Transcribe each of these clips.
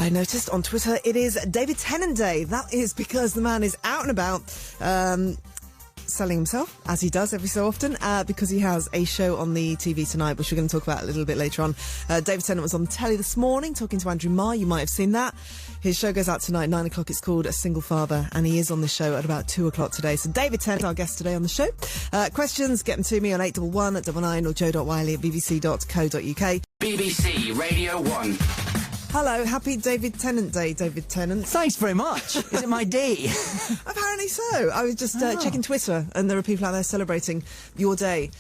I noticed on Twitter it is David Tennant Day. That is because the man is out and about selling himself, as he does every so often, because he has a show on the TV tonight, which we're going to talk about a little bit later on. David Tennant was on the telly this morning talking to Andrew Marr. You might have seen that. His show goes out tonight, 9 o'clock. It's called A Single Father, and he is on the show at about 2 o'clock today. So David Tennant, our guest today on the show. Questions, get them to me on 811 99 or joe.wiley at bbc.co.uk. BBC Radio 1. Hello, happy David Tennant Day, David Tennant. Thanks very much. Is it my day? Apparently so. I was just checking Twitter, and there are people out there celebrating your day.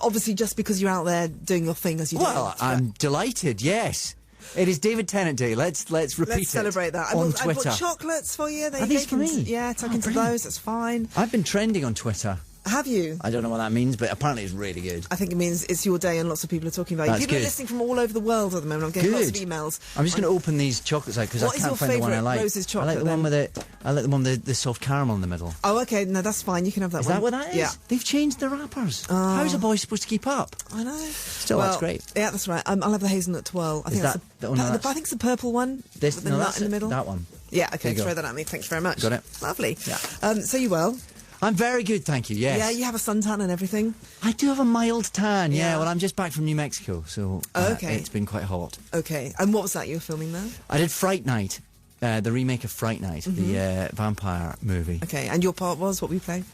Obviously, just because you're out there doing your thing as you do. Well, I'm delighted, yes. It is David Tennant Day. Let's repeat Let's celebrate that. on I Twitter. bought chocolates for you. Are these for me? Yeah, tuck into those. That's fine. I've been trending on Twitter. Have you? I don't know what that means, but apparently it's really good. I think it means it's your day and lots of people are talking about you. That's People good. are listening from all over the world at the moment. I'm getting lots of emails. I'm just going to open these chocolates out because I What is can't your find the one I favourite like. Rose's chocolate, I like the one with it. I like the one with the soft caramel in the middle. Oh, okay. No, that's fine. You can have that Is one. that what that is? Yeah. They've changed the wrappers. How's a boy supposed to keep up? I know. Still, that's great. Yeah, that's right. I'll have the hazelnut twirl. I think Is that's that- oh, no, that's- I think it's the purple one with the nut in the middle. That one. Yeah, okay. There you Throw go. that at me. Thanks very much. Got it. Lovely. Yeah. So you well? I'm very good, thank you, yes. Yeah, you have a suntan and everything? I do have a mild tan, Yeah. yeah. Well, I'm just back from New Mexico, so Okay. it's been quite hot. Okay. And what was that you were filming there? I did Fright Night, the remake of Fright Night, the vampire movie. Okay. And your part was what we play?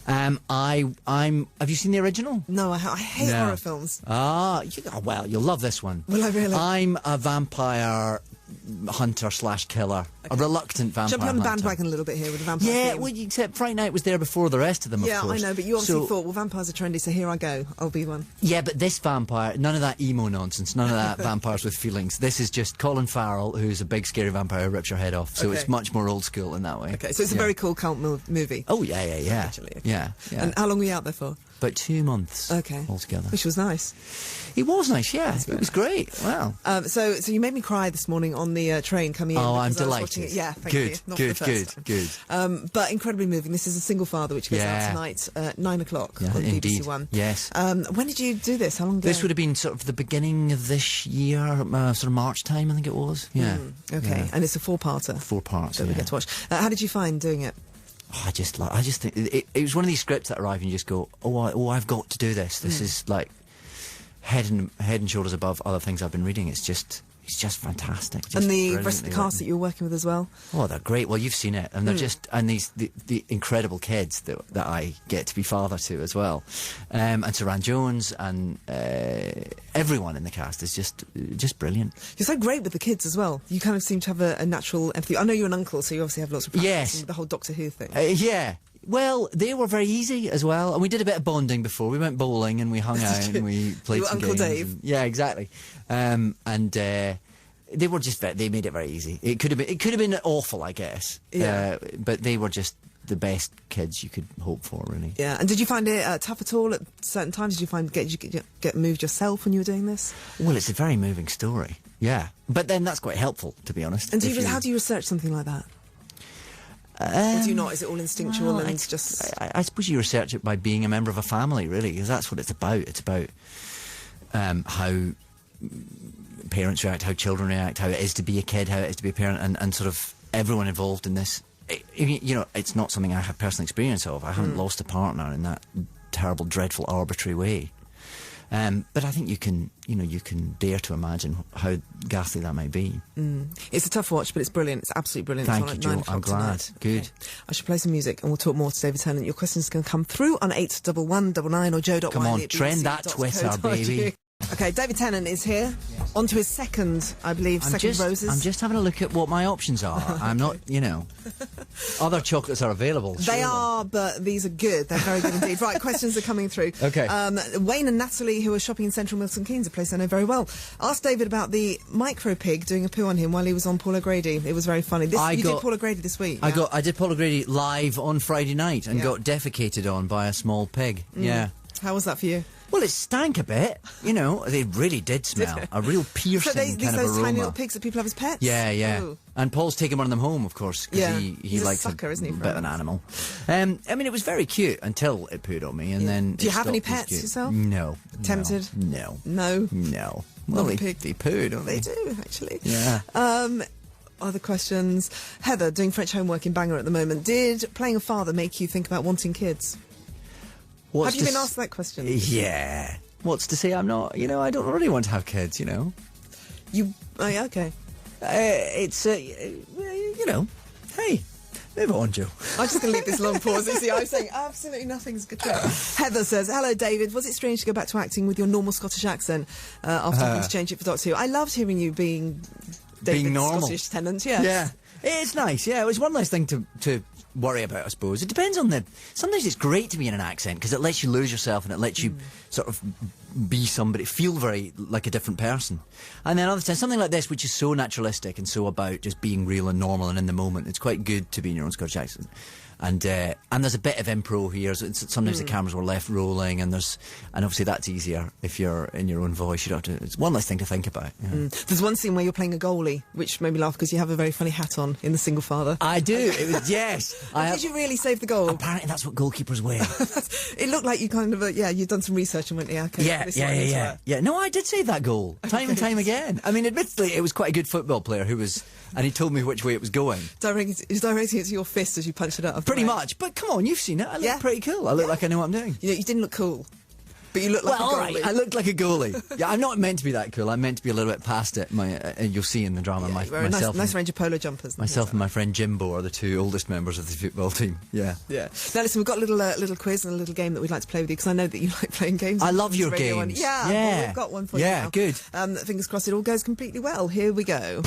I'm. Have you seen the original? No, I hate No. horror films. Well, you'll love this one. Will I really? I'm a vampire hunter/killer, a reluctant vampire Jump on the hunter. bandwagon a little bit here with the vampire Yeah, theme. well, except Fright Night was there before the rest of them, Yeah, of course. I know, but you obviously So- thought, well, vampires are trendy, so here I go. I'll be one. Yeah, but this vampire, none of that emo nonsense, none of that vampires with feelings. This is just Colin Farrell, who's a big scary vampire who rips your head off. So Okay. it's much more old school in that way. Okay, so it's a Yeah. very cool cult movie. Oh, yeah. Actually, okay. Yeah. And how long were you out there for? About 2 months. Okay. Altogether. Which was nice. It was nice, yeah. It was great. Wow. So you made me cry this morning on the train coming in. Oh, I'm because I was watching delighted. it. Yeah, thank Good, you. Not for the good, first good, time. But incredibly moving. This is A Single Father, which goes out Yeah. tonight at 9 o'clock Yeah, on indeed. BBC One. Yes. When did you do this? How long ago? This would have been sort of the beginning of this year, sort of March time, I think it was. Yeah. Okay, Yeah. and it's a 4-parter 4 parts. that we get to watch. How did you find doing it? Oh, I just think it was one of these scripts that arrive and you just go, I've got to do this. This is like head and shoulders above other things I've been reading. It's just fantastic. Just And the rest of the brilliantly cast written. that you were working with as well? Oh, they're great. Well, you've seen it, and they're just the incredible kids that I get to be father to as well, and Saran Jones and everyone in the cast is just brilliant. You're so great with the kids as well. You kind of seem to have a natural empathy. I know you're an uncle, so you obviously have lots of practice Yes. with the whole Doctor Who thing. Yeah. Well, they were very easy as well, and we did a bit of bonding before. We went bowling and we hung out and we played You were some Uncle games. Dave. And, yeah, exactly. They were just they made it very easy. It could have been awful, I guess. Yeah. But they were just the best kids you could hope for, really. Yeah, and did you find it tough at all at certain times? Did you find get moved yourself when you were doing this? Well, it's a very moving story. Yeah, but then that's quite helpful, to be honest. And how do you research something like that? Or do you not? Is it all instinctual well, and just? I suppose you research it by being a member of a family, really, because that's what it's about. It's about how parents react, how children react, how it is to be a kid, how it is to be a parent, and sort of everyone involved in this. You know, it's not something I have personal experience of. I haven't lost a partner in that terrible, dreadful, arbitrary way. But I think you can dare to imagine how ghastly that might be. It's a tough watch, but it's brilliant. It's absolutely brilliant. Thank it's on you, at 9 Jo. o'clock I'm glad. tonight. Good. Okay. I should play some music, and we'll talk more to David Tennant. Your questions can come through on 81199 or joe.wiley. Come on, at trend that bbc.co.uk. Twitter, baby. Okay, David Tennant is here. On to his second, I believe, second Roses. I'm just having a look at what my options are. I'm not, other chocolates are available. They are, but these are good. They're very good indeed. Right, questions are coming through. Okay. Wayne and Natalie, who are shopping in central Milton Keynes, a place I know very well, asked David about the micro pig doing a poo on him while he was on Paul O'Grady. It was very funny. You did Paul O'Grady this week. Yeah? I did Paul O'Grady live on Friday night and Yeah. got defecated on by a small pig. Yeah. How was that for you? Well, it stank a bit. They really did smell. A real piercing So these kind of those aroma. tiny little pigs that people have as pets? Yeah. Oh. And Paul's taken one of them home, of course, because Yeah. he He's a likes sucker, isn't he, a for bit of an animals? animal. I mean, it was very cute until it pooed on me, and then. Do you it have any stopped being pets cute. yourself? No. Tempted? No. No. No. Not Well, a they pig. poo, don't They they? do, actually. Yeah. other questions. Heather, doing French homework in Bangor at the moment. Did playing a father make you think about wanting kids? Have you been asked that question? Yeah. What's to say I'm not, I don't really want to have kids, Oh, yeah, okay. Hey, move on, Joe. I'm just going to leave this long pause. You see, I'm saying absolutely nothing's good. Heather says, hello, David. Was it strange to go back to acting with your normal Scottish accent after having to change it for Doctor Who? I loved hearing you being David's normal. Scottish Tennant, yes. Yeah. It's nice, yeah. It was one less thing to worry about, I suppose. It depends on sometimes it's great to be in an accent because it lets you lose yourself and it lets you sort of be somebody, feel very like a different person. And then other times, something like this, which is so naturalistic and so about just being real and normal and in the moment, it's quite good to be in your own Scottish accent. And there's a bit of improv here. So sometimes the cameras were left rolling, and obviously that's easier if you're in your own voice. You don't have to. It's one less thing to think about. Yeah. There's one scene where you're playing a goalie, which made me laugh because you have a very funny hat on in The Single Father. I do. It was yes. Did you really save the goal? Apparently, that's what goalkeepers wear. It looked like you kind of you'd done some research and went, okay. Yeah. No, I did save that goal time and time again. I mean, admittedly, it was quite a good football player and he told me which way it was going. He's directing it to your fist as you punched it out. Pretty much, but come on, you've seen it. I look pretty cool. I look like I know what I'm doing. You didn't look cool, but you look like a goalie. All right, I looked like a goalie. Yeah, I'm not meant to be that cool. I'm meant to be a little bit past it. You'll see in the drama. Myself, nice range of polo jumpers. Myself and my friend Jimbo are the two oldest members of the football team. Yeah. Now listen, we've got a little quiz and a little game that we'd like to play with you because I know that you like playing games. I love your games. Yeah. Well, we've got one for you now. Yeah, good. Fingers crossed it all goes completely well. Here we go.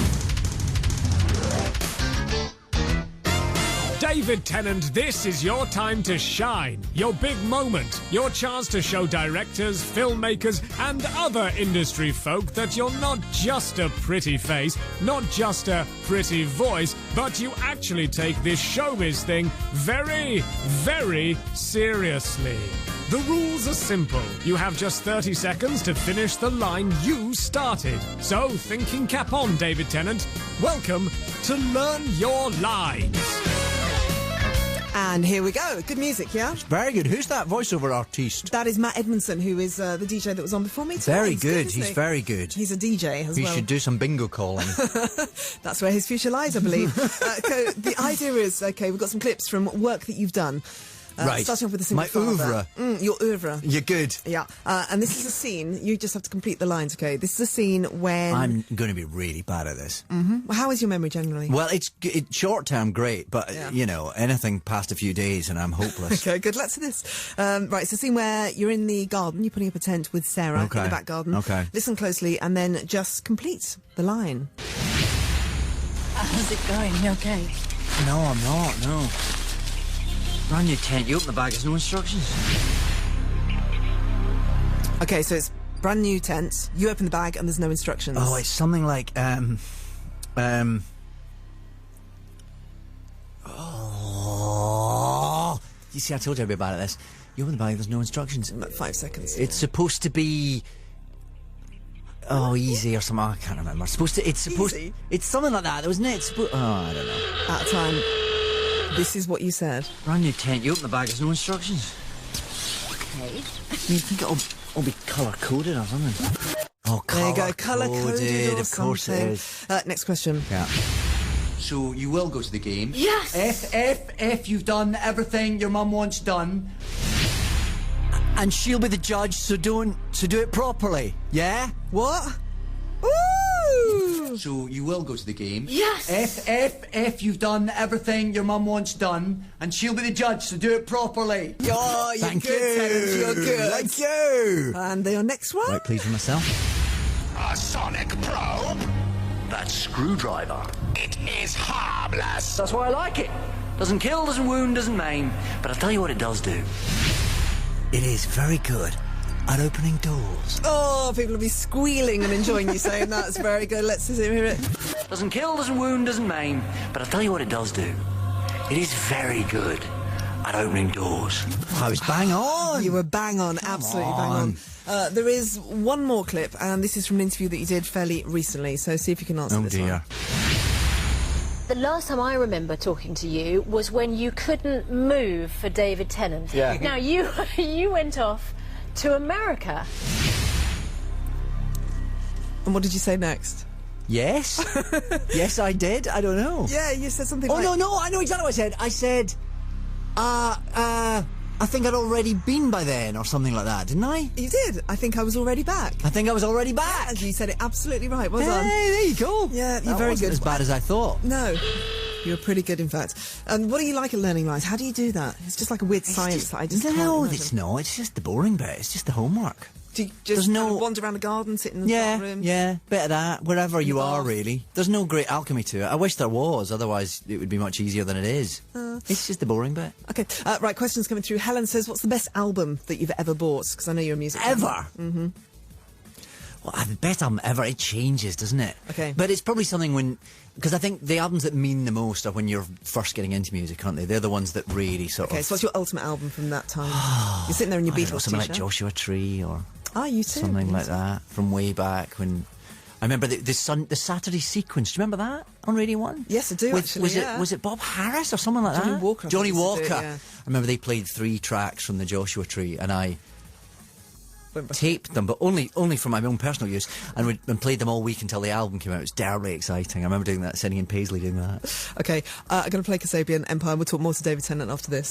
David Tennant, this is your time to shine. Your big moment. Your chance to show directors, filmmakers, and other industry folk that you're not just a pretty face, not just a pretty voice, but you actually take this showbiz thing very, very seriously. The rules are simple. You have just 30 seconds to finish the line you started. So, thinking cap on, David Tennant. Welcome to Learn Your Lines. And here we go. Good music, yeah? Very good. Who's that voiceover artiste? That is Matt Edmondson, who is the DJ that was on before me. Very good. He's very good. He's a DJ as well. He should do some bingo calling. That's where his future lies, I believe. So the idea is, we've got some clips from work that you've done. Right. Starting off with The Single Father. Oeuvre. Your oeuvre. You're good. Yeah. And this is a scene, you just have to complete the lines, okay? This is a scene when... I'm going to be really bad at this. Mm-hmm. Well, how is your memory generally? Well, it's short-term great, but, anything past a few days and I'm hopeless. Okay, good. Let's do this. Right, it's a scene where you're in the garden, you're putting up a tent with Sarah in the back garden. Okay. Listen closely and then just complete the line. How's it going? You okay? No, I'm not, no. Brand new tent. You open the bag, there's no instructions. Okay, so it's brand new tent. You open the bag and there's no instructions. Oh, it's something like Oh, you see, I told you I'd be bad at this. You open the bag, there's no instructions. About 5 seconds. It's supposed to be easy or something. I can't remember. It's something like that, wasn't it? I don't know. At a time. This is what you said. Brand new tent. You open the bag, there's no instructions. Okay. You think it'll be colour-coded or something? Oh, there you go, colour-coded or of course something. it is. Next question. Yeah. So you will go to the game? Yes! If you've done everything your mum wants done, and she'll be the judge, so do it properly, yeah? What? Ooh! So you will go to the game? Yes! If you've done everything your mum wants done, and she'll be the judge, so do it properly. Oh, you're Thank good, Tennant, you're good. Thank you! And your next one? Right, pleased with myself. A sonic probe? That screwdriver. It is harmless. That's why I like it. Doesn't kill, doesn't wound, doesn't maim. But I'll tell you what it does do. It is very good at opening doors. Oh, people will be squealing and enjoying you saying that. It's very good. Let's hear it. Doesn't kill, doesn't wound, doesn't maim. But I'll tell you what it does do. It is very good at opening doors. I was bang on. You were bang on, absolutely bang on. There is one more clip, and this is from an interview that you did fairly recently, so see if you can answer this one. Oh, dear. The last time I remember talking to you was when you couldn't move for David Tennant. Yeah. Now, you went off to America. And what did you say next? Yes. Yes, I did. I don't know. Yeah, you said something Oh, like... no, I know exactly what I said. I said, I think I'd already been by then, or something like that, didn't I? You did. I think I was already back. I think I was already back. And you said it absolutely right. Well Hey, done. there you go. Yeah, you're That very wasn't good. as bad as I thought. No. You're pretty good, in fact. And what do you like at learning lines? How do you do that? It's just like a weird science that I just can't No, imagine. it's not. It's just the boring bit. It's just the homework. Do you There's just no- kind of wander around the garden, sit in the bathroom? Yeah, bit of that. Wherever you are, bath. really. There's no great alchemy to it. I wish there was, otherwise it would be much easier than it is. It's just the boring bit. Okay, right, questions coming through. Helen says, what's the best album that you've ever bought? Because I know you're a music fan. Ever? Mm-hmm. Well, the best album ever, it changes, doesn't it? Okay. But it's probably something when... Because I think the albums that mean the most are when you're first getting into music, aren't they? They're the ones that really sort Okay, of... so what's your ultimate album from that time? You're sitting there in your I don't know, Beatles something like t-shirt. Joshua Tree or You too. something You like too. that from way back when... I remember the Saturday Sequence. Do you remember that on Radio 1? Yes, I do, actually, yeah. Was it Bob Harris or someone like Johnny that? Walker, I Johnny think, used to Walker. do it, yeah. I remember they played 3 tracks from the Joshua Tree, and I Went back- taped them, but only for my own personal use, and played them all week until the album came out. It was terribly exciting. I remember doing that, sitting in Paisley doing that. Okay, I'm going to play Kasabian Empire. We'll talk more to David Tennant after this.